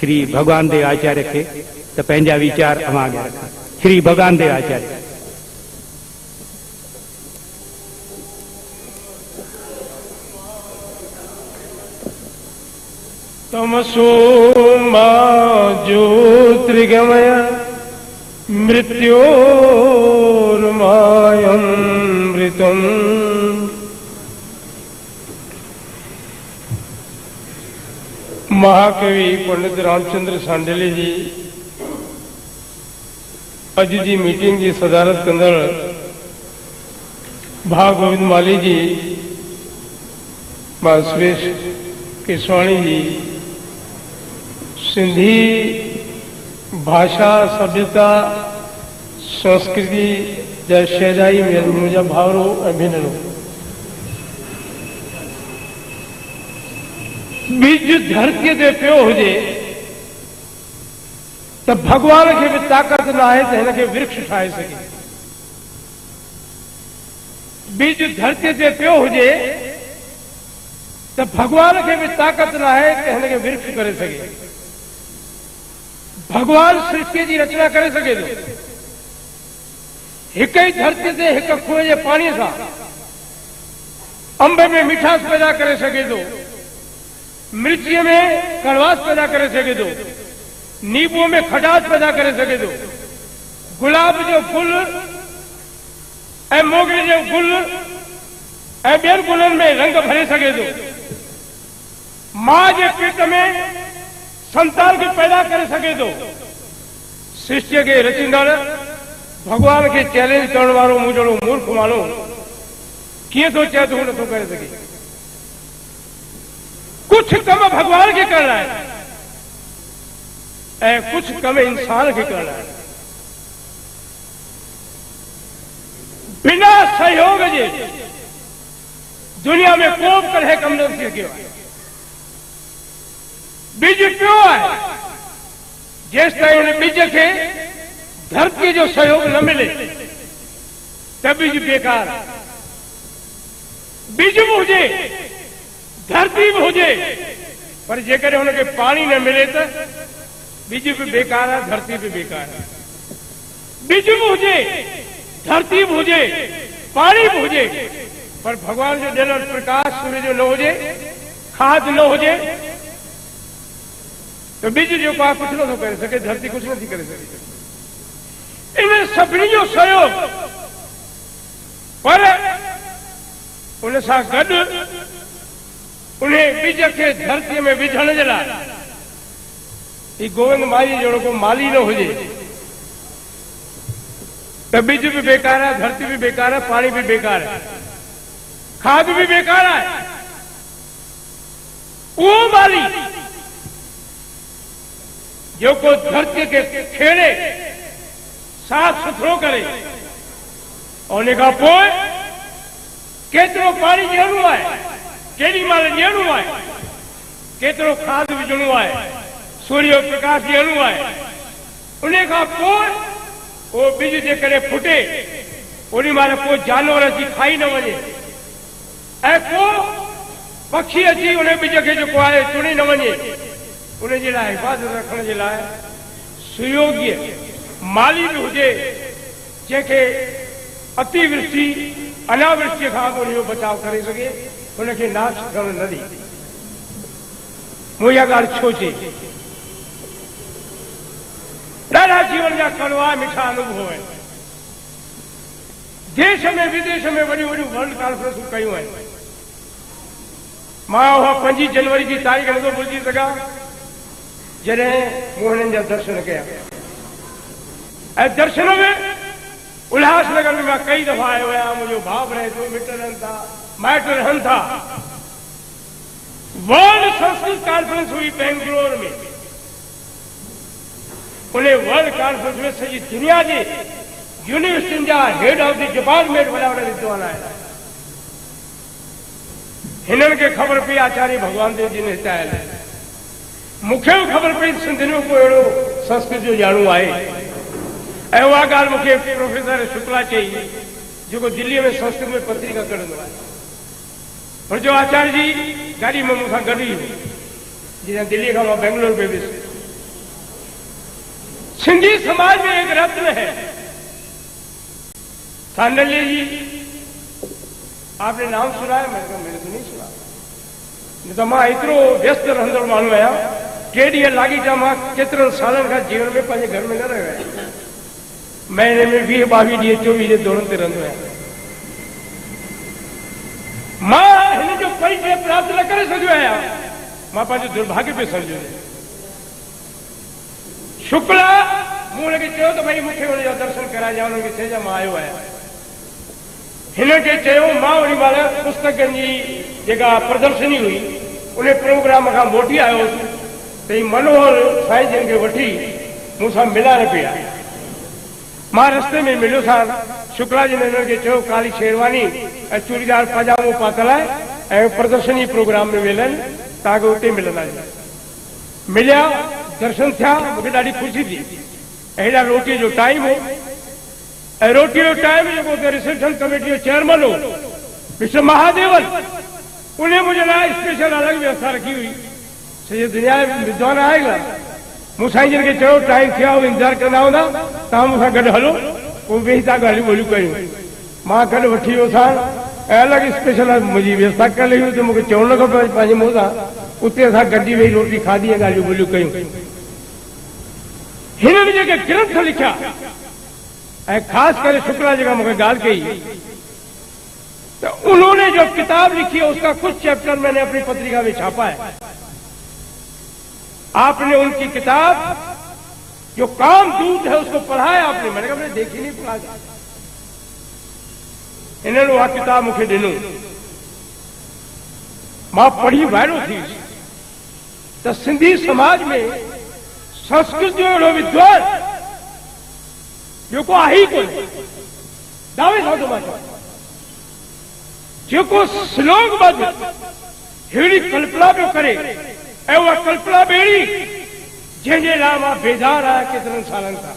श्री भगवान देव आचार्य के तो पंहिंजा विचार अवां अॻियां रखां। श्री भगवान देव आचार्य। तमसो मा ज्योतिर्गमय मृत्योर्मायमृतम् महाकवि पंडित रामचंद्र सांडेली जी अज जी मीटिंग की सदारत कंदड़ भा गोविंद माली जी, भा सुरेश केसवाणी जी, सिंधी भाषा सभ्यता संस्कृति जा शहजाई में मुझा भावरो ऐं भेनरो, बीज धरती ते पियो हुजे त भगवान के भी ताकत ना है तो हिनखे वृक्ष ठाहे सके। बीज धरती ते पियो हुजे त भगवान के भी ताकत ना है कि हिनखे वृक्ष करे सके। भगवान सृष्टि की रचना करे सके तो एक ही धरती से एक कुएं जे पानी से अंब में मिठास पैदा करे सके तो, मिर्ची में कड़वास पैदा करे सके तो, नींबू में खटास पैदा करे सके तो, गुलाब जो फूल ऐं मोगरे जो गुल ऐं ॿियनि गुलनि में रंग भरे सके तो, मां जे पेट में संतान के पैदा करे सके तो, सृष्टि के रचींदड़ भगवान के चैलेंज करण वालो मुझड़ो मूर्ख माण्हू कीअं थो चए तो नथो करे सके। कुछ कम भगवान के करना है ऐं कुछ कम इंसान के करना है। बिना सहयोग जे दुनिया में को कॾहिं कम न थी सघियो आहे। बीज पियो आहे, जेसि ताईं हुन बीज के धरती जो सहयोग न मिले त बीज बेकार। बीज भी हुजे, धरती भी हुजे, पर जेकर हुनखे पानी न मिले तो बीज भी बेकार है, धरती भी बेकार है। बीज भी हुजे, धरती भी हुजे, पानी भी हुजे, पर भगवान जो ॾिनल प्रकाश सूर्य जो न हुजे, खाद न हुजे तो बीज जो आहे कुछ नथो करे सके, धरती कुछ नथी करे सके। इन सभिनी जो सहयोग, पर उन सां गॾु उन बीज के धरती में विझण जे लाइ ही गोविंद माली जहिड़ो को माली न हुजे त बीज भी बेकार है, धरती भी बेकार है, पानी भी बेकार है, खाद भी बेकार है। वो माली जो को धरती के खेड़े साफ सुथरो करे और उन खां पोइ केतिरो पाणी ॾियणो आहे, केॾी महिल ॾियणो आहे, केतिरो खाद विझणो आहे, सूर्य प्रकाश ॾियणो आहे, उन खां पोइ उहो बीज जे करे फुटे, ओॾी महिल पोइ जानवर अची खाई न वञे ऐं पोइ पखी अची उन बीज खे जेको आहे चुणी न वञे। उन जे लाइ हिफ़ाज़त रखण जे लाइ सुयोग्य माली भी हुजे जंहिंखे अतिवृष्टि अनावृष्टि खां उनजो बचाव करे सघे, उनखे नाश थियण न ॾे। मूं इहा ॻाल्हि छो चई? ॾाढा जीवन जा कड़वा मिठा अनुभव आहिनि। देश में विदेश में वॾियूं वॾियूं वर्ल्ड कॉन्फ्रेंसूं कयूं आहिनि। मां उहा 5 जनवरी जी तारीख़ नथो भुलिजी सघां जॾहिं मूं हिननि जा दर्शन कया। ऐं दर्शन में उल्हासनगर में मां कई दफ़ा आयो आहियां, मुंहिंजो भाउ रहे थो, मिट रहनि था, माइट रहनि था। वर्ल्ड संस्कृत कॉन्फ्रेंस हुई बेंगलोर में। उन वर्ल्ड कॉन्फ्रेंस में सॼी दुनिया जी यूनिवर्सिटियुनि जा हेड ऑफ द डिपार्टमेंट वॾा वॾा विद्वान आया। हिननि खे ख़बर पई आचार्य भगवान देव जी ने हिते आयल आहे। मूंखे बि ख़बर पई सिंधियुनि में कोई अहिड़ो संस्कृत जो ॼाणू आहे। ऐं उहा ॻाल्हि मूंखे प्रोफेसर शुक्ला चई जेको दिल्लीअ में संस्कृत में पत्रिका कढंदो आहे। हुनजो आचार्य जी गाॾी में मूंसां गॾु ई हो, जीअं दिल्लीअ खां मां बेंगलोर पे वियुसि। सिंधी समाज में एक रत्न है सांडल्य जी। आपने नाम सुना है? मैंने कहा मैंने तो नहीं सुना। नहीं तो मां एतिरो व्यस्त रहंदड़ माण्हू आहियां, 3 ॾींहं लाॻीटा मां केतिरनि सालनि खां जीवन में पंहिंजे घर में न रहियो आहियां। महीने में 20-22 ॾींहं 24 जे दौरनि ते रहंदो आहियां। मां हिन जो परिचय प्राप्त न करे सघियो आहियां। मां पंहिंजो दुर्भाग्य पियो सम्झो। शुक्ला मूं हुनखे चयो त भई मूंखे हुनजा दर्शन कराइजां। हुनखे चइजां मां आयो आहियां। हिनखे चयो मां ओॾी महिल पुस्तकनि जी जेका प्रदर्शनी हुई उन प्रोग्राम खां मोटी आयो त ही मनोहर साईं जिन खे वठी मूंसां मिलाइण पिया। मां रस्ते में मिलियो सां। शुक्ला जी ने हिनखे चयो काली शेरवानी ऐं चूड़ीदार पजामो पातल आहे ऐं प्रदर्शनी प्रोग्राम में वेल आहिनि, तव्हांखे उते मिलंदासीं। मिलिया, दर्शन थिया, मूंखे ॾाढी ख़ुशी थी। हेॾा रोटीअ जो टाइम हो ऐं रोटीअ जो टाइम जेको हुते रिसेप्शन कमेटी जो चेयरमैन हो मिस्टर महादेवन, उन मुंहिंजे लाइ स्पेशल अलॻि व्यवस्था रखी हुई। सॼी दुनिया में विद्वान आएगा। मूं साईं जिन खे चयो टाइम थिया हो इंतज़ारु कंदा हूंदा, तव्हां मूंसां गॾु हलो, पोइ वेही था ॻाल्हियूं ॿोलियूं कयूं। मां गॾु वठी वियो सां ऐं अलॻि स्पेशल मुंहिंजी व्यवस्था कयल हुई। त मूंखे चवणु लॻो पियो पंहिंजे मुंहं सां, उते असां गॾिजी वेही रोटी खाधी ऐं ॻाल्हियूं ॿोलियूं कयूं। हिननि जेके ग्रंथ लिखिया ऐं ख़ासि करे शुक्ला जेका मूंखे ॻाल्हि कई तो उन्होंने जो किताब लिखी है उसका कुछ चैप्टर मैंने अपनी पत्रिका में छापा है। आपने उनकी किताब जो कामदूत है उसको पढ़ा है आपने? मैंने कहा मैंने देखी नहीं, पढ़ा। इन्होंने वह किताब मुझे दिनू मां पढ़ी वायरो थी तो सिंधी समाज में संस्कृत जो अड़ो विद्वान जेको आहे ई कोन्हे। दावे सां थो मां चवां, जेको श्लोकबद्ध अहिड़ी कल्पना पियो करे ऐं उहा कल्पना अहिड़ी जंहिंजे लाइ मां बेज़ार आहियां केतिरनि सालनि खां।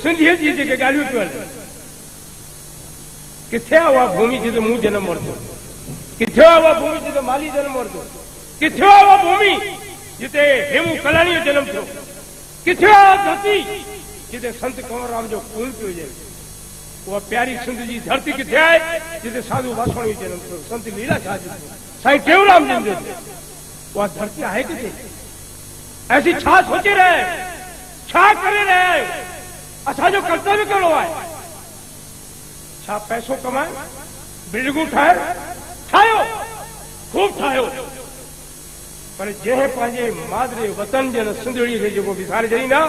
सिंधियत जी जेके ॻाल्हियूं पियूं हलनि, किथे आहे उहा भूमि जिते मूं जनम वरितो? किथे आहे उहा भूमि जिते माली जनम वरितो? किथे आहे उहा भूमि जिते हेमू कलाणी जो जनम थियो? किथे आहे धरती जिते संत कंवरराम जो खून पियो हुजे? उहा प्यारी सिंध जी धरती किथे आहे जिते साधू वासवाणी जो जनम थियो, संत लीलाशाह जो, साईं टेऊंराम जिन जो थियो? उहा धरती आहे किथे? ऐसी छा सोचे रहे, छा करे रहे? असांजो कर्तव्य कहिड़ो आहे? छा पैसो कमाए, बिल्डिंगूं ठाहे? ठाहियो, खूब ठाहियो, पर जंहिं पंहिंजे मादरे वतन जे सिंधड़ीअ खे जेको विसारे छॾींदा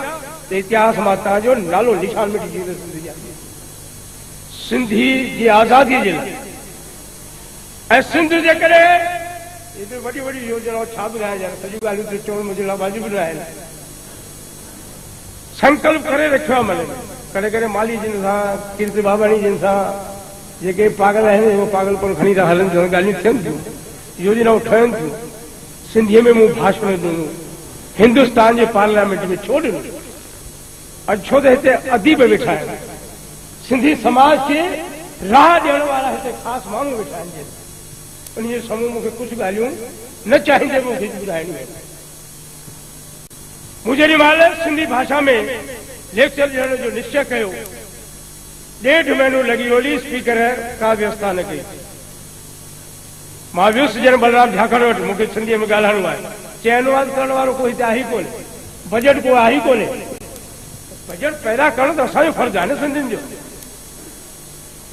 त इतिहास मां तव्हांजो नालो निशान मिटी वेंदो। सिंधी जी आज़ादीअ जे लाइ ऐं सिंध जे करे एॾी वॾी वॾी योजनाऊं छा ॿुधाइजां, सॼियूं ॻाल्हियूं त चवण मुंहिंजे लाइ वाजिबु न आहिनि। संकल्प करे रखियो आहे मन में, कॾहिं कॾहिं माली जिन सां, कीर्ति बाबाणी जिन सां, जेके पागल आहिनि उहे पागलपन खणी था हलनि थियूं, ॻाल्हियूं थियनि थियूं, योजनाऊं ठहनि थियूं। सिंधीअ में मूं भाषण ॾिनो, हिंदुस्तान जे पार्लियामेंट में छो ॾिनो? अॼु छो त हिते अदीब वेठा आहिनि, सिंधी समाज खे राह ॾियण वारा हिते ख़ासि माण्हू वेठा आहिनि। उन जे साम्हूं मूंखे कुझु ॻाल्हियूं न चाहींदे मूंखे ॿुधाइणियूं आहिनि। मूं जेॾी महिल सिंधी भाषा में लेक्चर ॾियण जो निश्चय कयो, 1.5 महीनो लॻी वियो, स्पीकर का व्यवस्था न कई। मां वियुसि जन बलराम झाकड़ वटि, मूंखे सिंधीअ में ॻाल्हाइणो आहे। चए अनुवाद करण वारो कोई हिते आहे ई कोन्हे, बजट को आहे ई कोन्हे। बजट पैदा करणु त असांजो फर्ज़ु आहे न सिंधियुनि जो।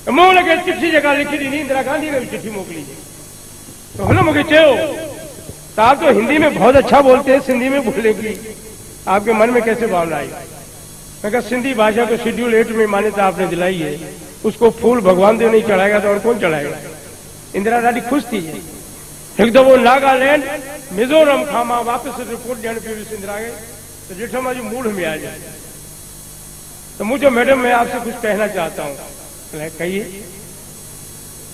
त मूं हुनखे चिठी जेका लिखी ॾिनी, इंदिरा गांधी खे बि चिठी मोकिली, त हुन मूंखे चयो त आप तो हिंदी में बहुत अच्छा बोलते हैं, सिंधी में बोलेंगी, आपके मन में कैसे भावना आई? मैं कहा सिंधी भाषा को शेड्यूल 8 में मान्यता आपने दिलाई है, उसको फूल भगवान देव नहीं चढ़ाएगा तो और कौन चढ़ाएगा? इंदिरा ॾाढी ख़ुशि थी। हिकु दफ़ो नागालैंड मिज़ोरम खां मां वापसि रिपोर्ट ॾियण पियो वियुसि इंदिरा खे, तो जेठो मां जो मूड में आ जाए, तो मुझे मैडम मैं आपसे कुछ कहना चाहता हूँ। कहिए।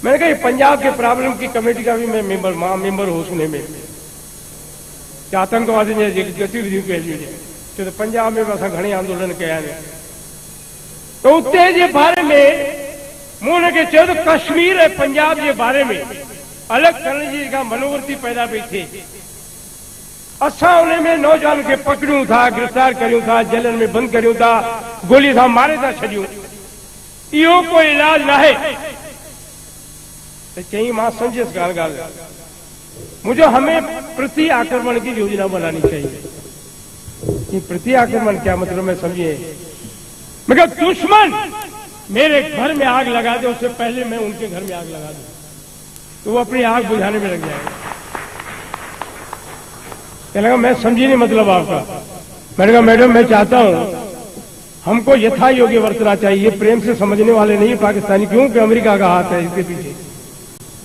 मैंने कहा पंजाब के प्रॉब्लम की कमेटी का भी मैं मेंबर हूँ उसमें में आतंकवादी ने गतिविधियों कई, तो पंजाब में असां घणे आंदोलन कया आहिनि। तो उते जे बारे में मूं हुनखे चयो त कश्मीर ऐं पंजाब जे बारे में अलग करण जी का मनोवृत्ति पैदा पई थिए। असां उन में नौजवान खे पकड़ियूं था, गिरफ़्तार करियूं था, जेलनि में बंदि करियूं था, गोली सां मारे था छॾियूं। इहो कोई इलाज नाहे। तो चई मां समझियसि ॻाल्हि मुझे हमें प्रति आक्रमण की योजना बनानी चाहिए। ये प्रति आक्रमण क्या मतलब मैं समझिए। मैं कहा दुश्मन मेरे घर में आग लगा दे उससे पहले मैं उनके घर में आग लगा दूं तो वो अपनी आग बुझाने में लग जाएगा। कहने लगा मैं समझी नहीं मतलब आपका। मैंने कहा मैडम मैं चाहता हूं हमको यथा योग्य वर्तना चाहिए, प्रेम से समझने वाले नहीं पाकिस्तानी, क्योंकि अमेरिका का हाथ है इसके पीछे।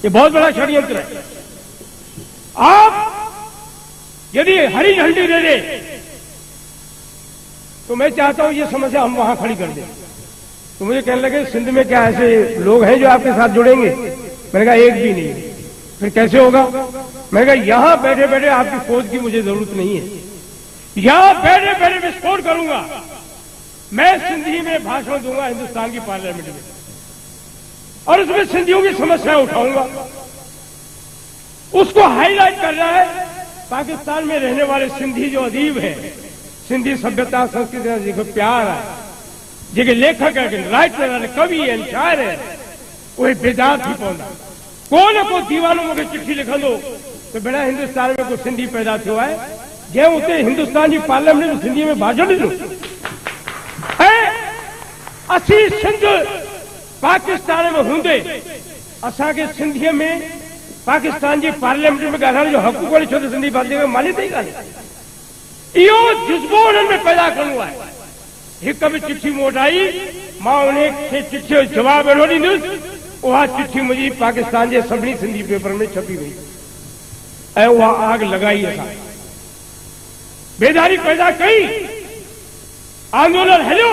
ये बहुत बड़ा षड्यंत्र है। आप यदि हरी झंडी दे दे तो मैं चाहता हूं ये समस्या हम वहां खड़ी कर दें। तो मुझे कहने लगे सिंध में क्या ऐसे लोग हैं जो आपके साथ जुड़ेंगे? मैंने कहा एक भी नहीं। फिर कैसे होगा? मैंने कहा यहां बैठे बैठे आपकी फौज की मुझे जरूरत नहीं है, यहां बैठे बैठे विस्फोट करूंगा। मैं सिंधी में भाषण दूंगा हिंदुस्तान की पार्लियामेंट में और उसमें सिंधियों की समस्याएं उठाऊंगा। उसको हाईलाइट करना है। पाकिस्तान में रहने वाले सिंधी जो अदीब हैं, सिंधी सभ्यता संस्कृति जेको प्यार है, जेके लेखक है, राइटर है, कवि है, शायर है, उहे बेदार थी पवंदा। को न को दीवानो मूंखे चिठी लिखंदो तो बेड़ा हिंदुस्तान में को सिंधी पैदा थियो है जंहिं उते हिंदुस्तान जी पार्लियामेंट में सिंधी में भाषण ॾिनो। असी सिंध पाकिस्तान में हूंदे असांखे सिंधीअ में पाकिस्तान जी पार्लियामेंट में ॻाल्हाइण जो हक़ कोन्हे, छो त सिंधी भाषा में मान्यता ई कान्हे। इहो जज़्बो उन्हनि में पैदा करणो आहे। हिक बि चिठी मोट आई, मां उन खे चिठीअ जो जवाबु अहिड़ो ॾींदुसि, उहा चिठी मुंहिंजी पाकिस्तान जे सभिनी सिंधी पेपर में छपी वई ऐं उहा आग लॻाई। असां बेदारी पैदा कई, आंदोलन हलियो,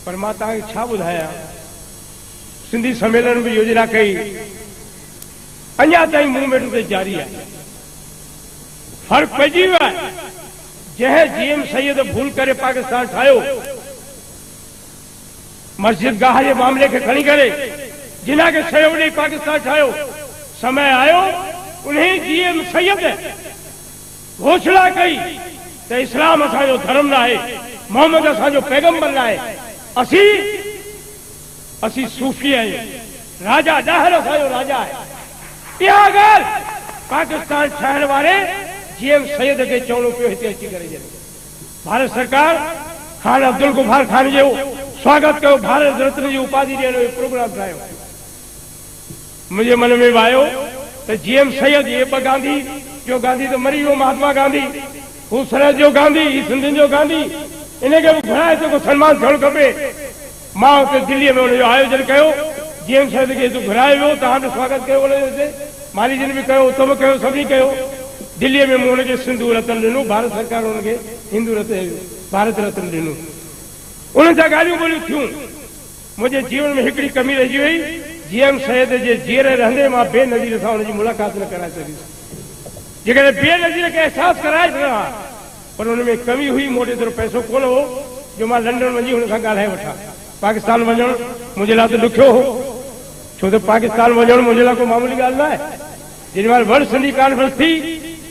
पर मां तव्हांखे छा ॿुधायां। सिंधी सम्मेलन में योजना कई, अञा ताईं मूवमेंट उते जारी आहे। फर्क़ पइजी वियो आहे। जंहिं जीएम सैयद भूल करे पाकिस्तान ठाहियो, मस्जिद गाह जे मामले खे खणी करे जिन्हा खे शइ ॾेई पाकिस्तान ठाहियो, समय आयो उन्हीं जीएम सैयद घोषणा कई त इस्लाम असांजो धर्म न आहे, मोहम्मद असांजो पैगंबर न आहे, असी सूफ़ी आहियूं, राजा ॾाहर असांजो राजा आहे। इहा ॻाल्हि पाकिस्तान ठाहिण वारे जीएम सैयद खे चवणो पियो हिते अची करे। भारत सरकार खान अब्दुल गफ्फार खान जो स्वागत कयो, भारत रत्न जी उपाधि ॾियण जो प्रोग्राम ठाहियो। मुंहिंजे मन में आयो त जीएम सैयद ये ॿ गांधी जो गांधी त मरी वियो, महात्मा गांधी, हू सरहद जो गांधी, ही सिंधियुनि जो गांधी, इनखे बि घुराए को सन्मान थियणु खपे। मां हुते दिल्लीअ में हुनजो आयोजन कयो, जीएम सैयद खे हिते घुराए वियो, तव्हां बि स्वागत कयो हुनजो हिते, माली बि कयो, उतम कयो, सभिनी कयो। दिल्लीअ में मूं हुनखे सिंधु रत्न ॾिनो, भारत सरकार हुनखे हिंदू रत्न भारत रत्न ॾिनो। उन्हनि सां ॻाल्हियूं ॿोलियूं थियूं। मुंहिंजे जीवन में हिकिड़ी कमी रहिजी वई, जीएम सैयद जे जीअरे रहंदे मां बेनज़ीर सां हुनजी मुलाक़ात न कराए सघियुसि। जेकॾहिं बेनज़ीर खे अहसासु कराए सघां, पर हुन में कमी हुई, मूं वटि एतिरो पैसो कोन हो जो मां लंडन वञी हुन सां ॻाल्हाए वठां। पाकिस्तान वञणु मुंहिंजे लाइ त ॾुखियो हो, छो त पाकिस्तान वञणु मुंहिंजे लाइ को मामूली ॻाल्हि न आहे। जेॾी महिल वर्ल्ड सिंधी कॉन्फ्रेंस थी,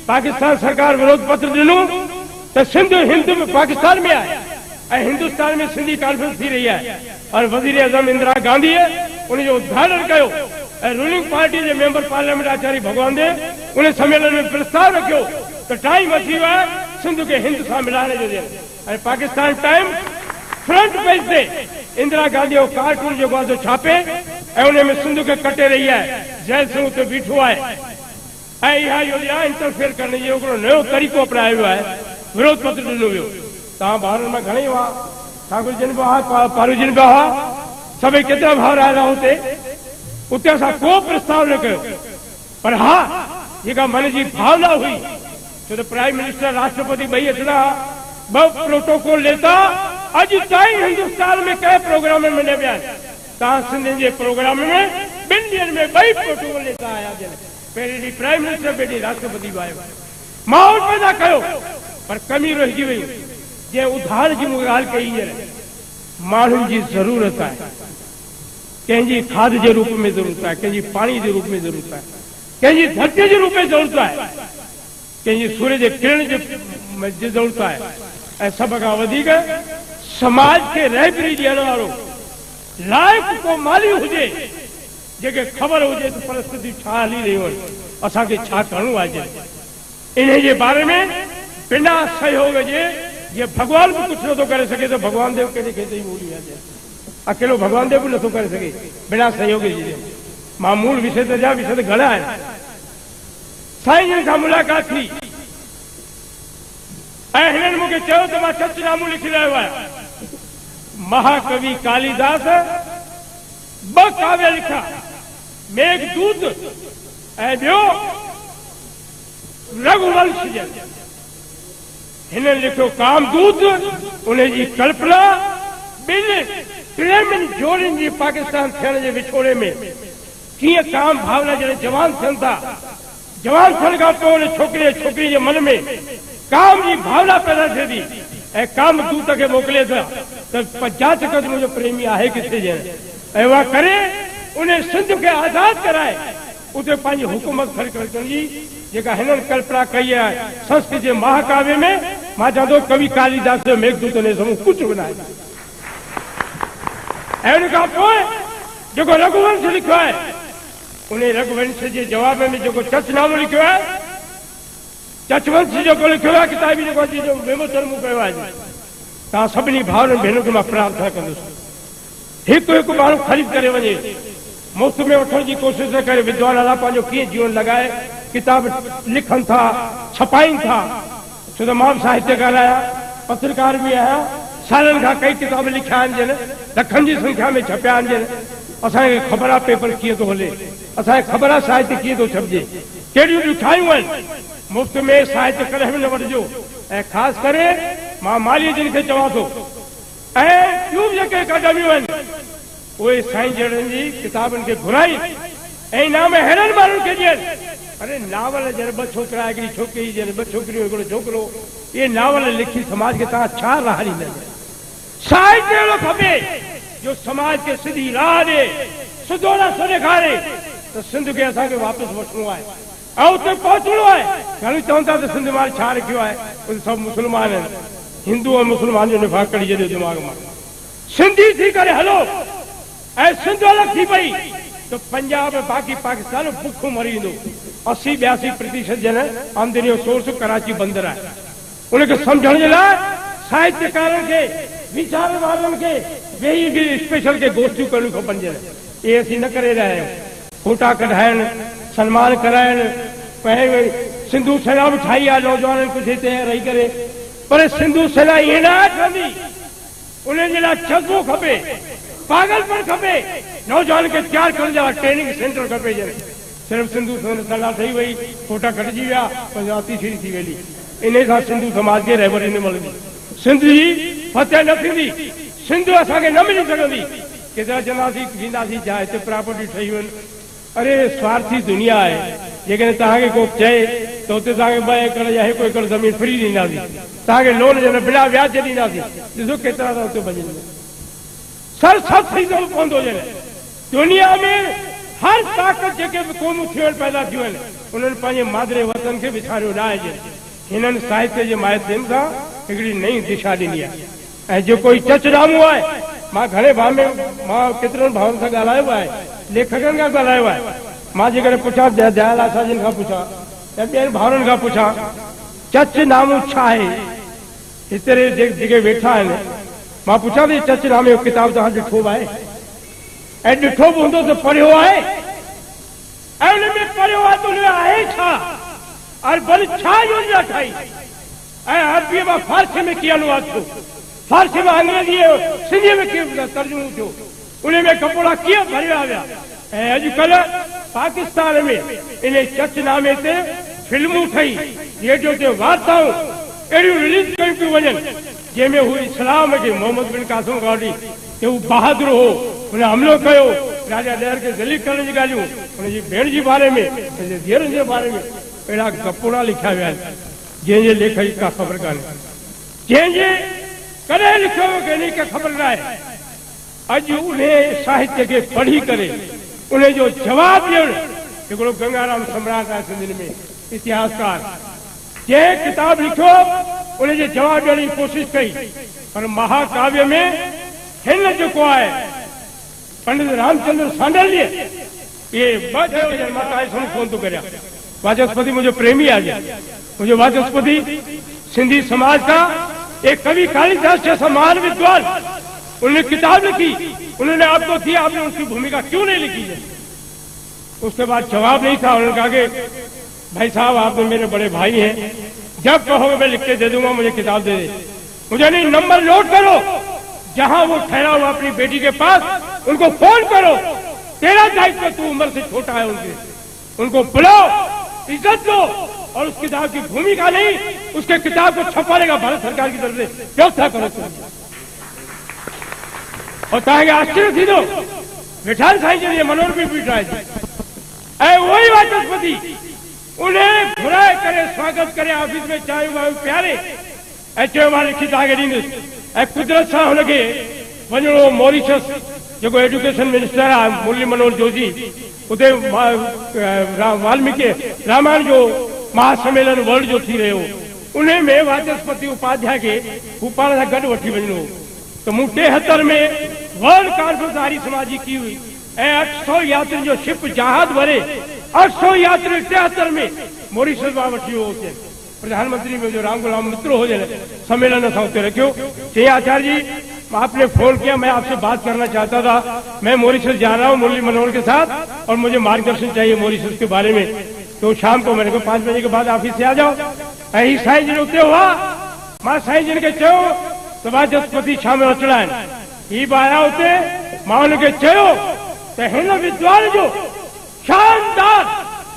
पाकिस्तान सरकार विरोध पत्र ॾिनो त सिंध हिंद में पाकिस्तान में आहे ऐं हिंदुस्तान में सिंधी कॉन्फ्रेंस थी रही है और वज़ीर आज़म इंदिरा गांधी उनजो उद्घाटन कयो ऐं रूलिंग पार्टी जे मेंबर पार्लियामेंट आचार्य भगवान दे उन सम्मेलन में प्रस्ताव रखियो त टाइम अची वियो आहे सिंध खे हिंद सां मिलाइण जो ऐं पाकिस्तान टाइम फ्रंट पेज ते इंदिरा गांधी जो कार्टून जेको आहे छापे ऐं उन में सिंध खे कटे रही आहे, जैल सिंह उते बीठो आहे ऐं इहा योजना इंटरफेयर करण जो हिकिड़ो नयो तरीक़ो अपनायो वियो आहे। विरोध पत्र ॾिनो वियो। तव्हां ॿारनि में घणेई हुआ, ठाकुर जिन बि हुआ, पारू जिन बि हुआ, सभई केतिरा भाउर आयल हुआ उते असां को प्रस्ताव न कयो, पर हा जेका मन जी भावना हुई, छो त प्राइम मिनिस्टर राष्ट्रपति ॿई अचणा, ॿ प्रोटोकॉल लेता अॼु ताईं हिंदुस्तान में कंहिं प्रोग्राम में न विया। तव्हां सिंधियुनि जे प्रोग्राम में ॿिनि ॾींहंनि में ॿई प्रोटोकॉल लेता आया। पहिरीं ॾींहुं प्राइम मिनिस्टर, ॿिए ॾींहुं राष्ट्रपति बि आयो। माहौल पैदा कयो, पर कमी रहिजी वई। जंहिं उधार जी मूंखे ॻाल्हि कई हींअर, माण्हुनि जी ज़रूरत आहे। कंहिंजी खाद जे रूप में ज़रूरत आहे, कंहिंजी पाणी जे रूप में ज़रूरत आहे, कंहिंजी धरती जे रूप में ज़रूरत आहे, कंहिंजी सूर्य जे किरण जी ज़रूरत आहे। ऐं सभ खां वधीक समाज खे रहबरी ॾियण वारो लाइक़ु को माली हुजे, जेके ख़बर हुजे त परिस्थिति छा हली रहियूं आहिनि, असांखे छा करिणो आहे। इन जे बारे में बिना सहयोग जे जीअं भॻवान बि कुझु नथो करे सघे त भॻवान देव कहिड़े खे ॿोली आहे, अकेलो भॻवान देव बि नथो करे सघे बिना सहयोग जे। मां मूल विषय ते जा विषय त घणा आहिनि। साईं जन सां मुलाक़ात थी ऐं हिननि मूंखे चयो त मां चचनामो लिखी रहियो आहियां। महाकवि कालिदास 2 काव्य लिखा, मेघदूत ऐं ॿियो रघुवंश जन। हिननि लिखियो कामदूत, उन जी कल्पना ॿिनि प्रेमियुनि जोड़ियुनि जी पाकिस्तान थियण जे विछोड़े में कीअं काम भावना जॾहिं जवान थियनि था, जवान थियण खां पोइ उन छोकिरी जे मन में काम जी भावना पैदा थिए थी ऐं कामदूत खे मोकिले था त जांच कर मुंहिंजो प्रेमी आहे किथे ॼण, ऐं उहा करे उन सिंध खे आज़ाद कराए उते पंहिंजी हुकूमत खड़ी करण जी जेका हिननि कल्पना कई आहे संस्कृत जे महाकाव्य में। मां चवंदो कवि कालिदास जो मेघदूत ने समूह कुझु बि न आहे। ऐं उन खां पोइ जेको रघुवंश लिखियो आहे, उन रघुवंश जे जवाब में जेको चचनामो लिखियो आहे, चचवंश जेको लिखियो आहे किताबी जेको जो विमोचन मूं कयो आहे, तव्हां सभिनी भाउरनि भेनरुनि खे मां प्रार्थना कंदुसि हिकु हिकु माण्हू ख़रीद करे वञे, मुफ़्त में वठण जी कोशिशि न करे। विद्वान अला पंहिंजो कीअं जीवन लॻाए किताब लिखनि था, छपाइनि था। छो त मां साहित्यकार आहियां, पत्रकार बि आहियां, सालनि खां कई किताब लिखिया आहिनि जिन, लखनि जी संख्या में छपिया आहिनि जिन। असांखे ख़बर आहे पेपर कीअं थो हले, असांखे ख़बर आहे साहित्य कीअं थो छपिजे, कहिड़ियूं ॾुखायूं आहिनि। मुफ़्त में साहित्य कॾहिं बि न वठिजो। ऐं ख़ासि करे मां माली जिन खे चवां थो ऐं ॿियूं जेके अकाडमियूं आहिनि उहे साईं जहिड़नि जी किताबनि खे घुराई ऐं इनाम अहिड़नि माण्हुनि खे ॾियनि। अरे नावल जण 2 छोकिरा, हिकिड़ी छोकिरी जण 2 छोकिरियूं, हिकिड़ो छोकिरो, इहे नावल लिखी समाज खे तव्हां छा राह ॾींदा? साहित्य अहिड़ो खपे जो समाज खे सिधी राह ॾे, सिधो रस्तो ॾेखारे त सिंध खे असांखे वापसि वठिणो आहे ऐं उते पहुचणो आहे। घणेई चवनि था त सिंध मां छा लिखियो आहे, उहे सभु मुस्लमान आहिनि। हिंदू ऐं मुस्लमान जो निफ़ाक़ कढी छॾियो दिमाग़ मां। सिंधी थी करे हलो ऐं सिंध अलॻि थी पई त पंजाब बाक़ी पाकिस्तान बुखो मरी वेंदो। 80-82% जन आमदनी जो सोर्स कराची बंदर आहे। उनखे सम्झण जे लाइ साहित्यकारनि खे, वीचार वारनि खे वेही स्पेशल के गोष्ठियूं करणियूं खपनि। जन इहे असीं न करे रहिया आहियूं। फोटा कढाइण, सन्मान कराइण, पंहिंजे सिंधू सेना बि ठाही आहे नौजवाननि कुझु हिते रही करे, पर सिंधू सेना ईअं न ठहंदी। उनजे लाइ जज़्बो खपे, पागलपन खपे, नौजवान खे तयारु करण जे लाइ ट्रेनिंग सेंटर खपे। जन सिर्फ़ु सिंधू सेना ठही वई, फोटा कटिजी विया, पंजाबी थी वेंदी, इन सां सिंधू समाज खे रहबरी न मिलंदी, सिंध जी फतेह न थींदी, सिंध असांखे न मिली सघंदी। केतिरा चवंदासीं ॾींदासीं छा, हिते प्रॉपर्टी ठही वञनि। अरे स्वार्थी दुनिया आहे। जेकॾहिं तव्हांखे को चए त हुते तव्हांखे 2 एकड़ या 1 एकड़ ज़मीन फ्री ॾींदासीं, तव्हांखे लोन जे बिना व्याज ॾींदासीं, ॾिसो केतिरा था हुते भॼनि। सर सभु थी पवंदो। दुनिया में हर ताक़त जेके बि क़ौमूं थियूं आहिनि, पैदा थियूं आहिनि, उन्हनि पंहिंजे मादरे वतन खे विसारियो न आहे। हिननि साहित्य जे माध्यम सां हिकिड़ी नई दिशा ॾिनी आहे। ऐं जेको चचनामो आहे, मां घणे मां केतिरनि भाउरनि सां ॻाल्हायो आहे, लेखकनि खां ॻाल्हायो आहे। मां जेकॾहिं पुछां दयाल आसाजन खां पुछां या ॿियनि भाउरनि खां पुछां चचनामो छा आहे, हिते जेके वेठा आहिनि, मां पुछां थी चचनामे जो किताब तव्हां ॾिठो आहे ऐं ॾिठो बि हूंदो त पढ़ियो आहे ऐं उन में पढ़ियो आहे त उन आहे छा, और भले छा योजना ठाही ऐं अरबीअ मां फारसी में कीअं अनुवाद थियो, फारसी में अंग्रेजी सिंधीअ में कीअं तर्जुमो थियो, उन में कपोड़ा कीअं भरिया विया। ऐं अॼुकल्ह पाकिस्तान में इन चचनामे ते फिल्मूं ठही, रेडियो ते वार्ताऊं अहिड़ियूं रिलीज कयूं पियूं वञनि, जंहिंमें हू इस्लाम खे मोहम्मद बिन कासिम गांधी के हू बहादुर हो, हुन हमलो कयो, राजा ॾहर खे ज़लील करण जी ॻाल्हियूं, हुनजी भेण जे बारे में, हुनजे धीअरुनि जे बारे में अहिड़ा कपोड़ा लिखिया विया आहिनि जंहिंजे लेख जी का ख़बर कान्हे, जंहिंजे कॾहिं लिखियो कंहिंखे ख़बर न आहे। अॼु उन्हें साहित्य खे पढ़ी करे उन्हें जो जवाब ॾियणु हिकिड़ो गंगाराम सम्राट आहे सिंधियुनि में इतिहासकार, जंहिं किताब लिखियो उनजे जवाब ॾियण जी कोशिशि कई, पर महाकाव्य में हिन जेको आहे पंडित रामचंद्र सांडलिया ये मां तव्हांजे साम्हूं फोन थो करियां। वाचस्पति मुझे प्रेमी आहे, मुझे वाचस्पति सिंधी समाज का एक कवि कालिदास जैसा महान विद्वान, उन्होंने किताब लिखी, उन्होंने आपको दिया, आपने उसकी भूमिका क्यों नहीं लिखी है? उसके बाद जवाब नहीं था। उन्होंने कहा कि भाई साहब आप तो मेरे बड़े भाई हैं, जब कहोगे मैं लिख के दे दूंगा, मुझे किताब दे दे। मुझे नहीं, नंबर नोट करो, जहां वो ठहरा हुआ अपनी बेटी के पास उनको फोन करो, तेरा दायित्व, तू उम्र से छोटा है उनको बुलाओ, इज्जत दो, और उस किताब की भूमिका नहीं, उसके किताब को छपाने का भारत सरकार की तरफ से व्यवस्था करो। और तव्हांखे आश्चर्य थींदो, विठाल साईं जन जे मनोर में बीठा है ऐं वही वाचस्पति उन्हें घुराए करे स्वागत करे, ऑफिस में चांहि वांहि पियारे ऐं चयो मां लिखी तव्हांखे ॾींदुसि। ऐं कुदरत सां हुनखे वञिणो मॉरिशस, जेको एजुकेशन मिनिस्टर आहे मुरली मनोहर जोशी, उते वाल्मीकि रामायण जो महासम्मेलन वर्ल्ड जो थी रहियो, उन में वाचस्पति उपाध्याय खे हू पाण सां गॾु वठी वञिणो हो। त मूं 73 में वर्ल्ड कॉन्फ्रेंस आर्य समाज जी की हुई ऐं 800 यात्रियुनि जो शिप जहाज भरे 800 यात्री 73 में मॉरिशस मां वठी वियो हुते। प्रधानमंत्री में जो राम गुलाम मित्र हो जाए सम्मेलन असां उते रखियो। चई आचार्य जी आपने फोन किया, मैं आपसे बात करना चाहता था, मैं मॉरिशस जा रहा हूँ मुरली मनोहर के साथ और मुझे मार्गदर्शन चाहिए मॉरिशस के बारे में। तो शाम को मैंने कहा 5 बजे के बाद ऑफिस से आ जाओ। ऐं साईं जन उते हुआ, मां साईं जन खे चयो त वाचस्पति शाम जो अचणा आहिनि। ही बि आया उते, मां हुनखे चयो त हिन विद्वान जो शानदार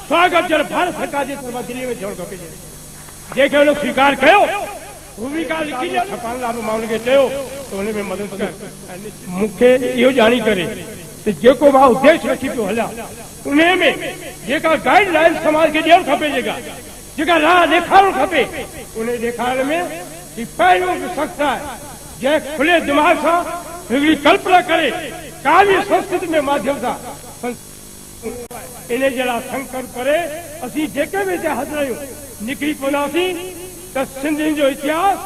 स्वागत जन भारत सरकार जे तरफ़ां दिल्ली में थियणु खपे। जंहिंखे हुन स्वीकार कयो, भूमिका लिखी छपाइण लाइ मां हुनखे चयो त हुन में मदद कर। मूंखे इहो ॼाणी करे त जेको मां उद्देश्य रखी पियो हलियां, उन में जेका गाइडलाइन समाज खे ॾियणु खपे, जेका राह ॾेखारणु खपे, उन ॾेखारण में पहिरियों शख़्स आहे जंहिं खुले दिमाग़ सां हिकिड़ी कल्पना करे काव्य संस्कृति में माध्यम सां इन जे लाइ संकल्प करे असीं जेके बि हिते हाज़िर आहियूं निकिरी पवंदासीं त सिंधियुनि जो इतिहास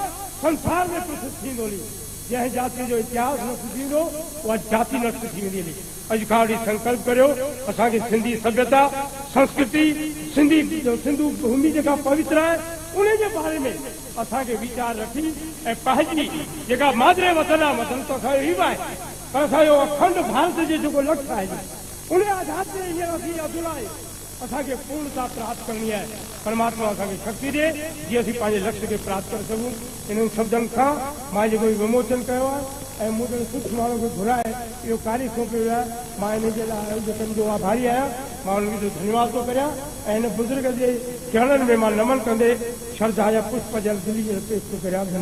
संसार में प्रसिद्ध थींदो हली। जंहिं जाति जो इतिहास न थींदो उहा जाति नष्ट थी वेंदी हली। अॼु खां वठी संकल्प करियो, असांखे सिंधी सभ्यता संस्कृति सिंधु भूमि जेका पवित्र आहे उन जे बारे में असांखे वीचार रखी ऐं पंहिंजी जेका मादरे वतन आहे, वतन त असांजो ई आहे, पर असांजो अखंड भारत जो जेको लक्ष्य आहे उन आधार ते हींअर असीं अधुलाए असांखे पूर्णता प्राप्त करणी आहे। परमात्मा असांखे शक्ति ॾे जीअं असीं पंहिंजे लक्ष्य खे प्राप्त करे सघूं। इन्हनि शब्दनि खां मां जेको विमोचन कयो आहे ऐं मूं जहिड़े सुठे माण्हू खे घुराए इहो कार्य सौंपियो वियो आहे, मां इन जे लाइ आयोजकनि जो आभारी आहियां। मां उन्हनि जो धन्यवाद थो करियां ऐं हिन बुज़ुर्ग जे चरणनि में मां नमन कंदे श्रद्धा जा पुष्प जल दिली पेश थो करियां।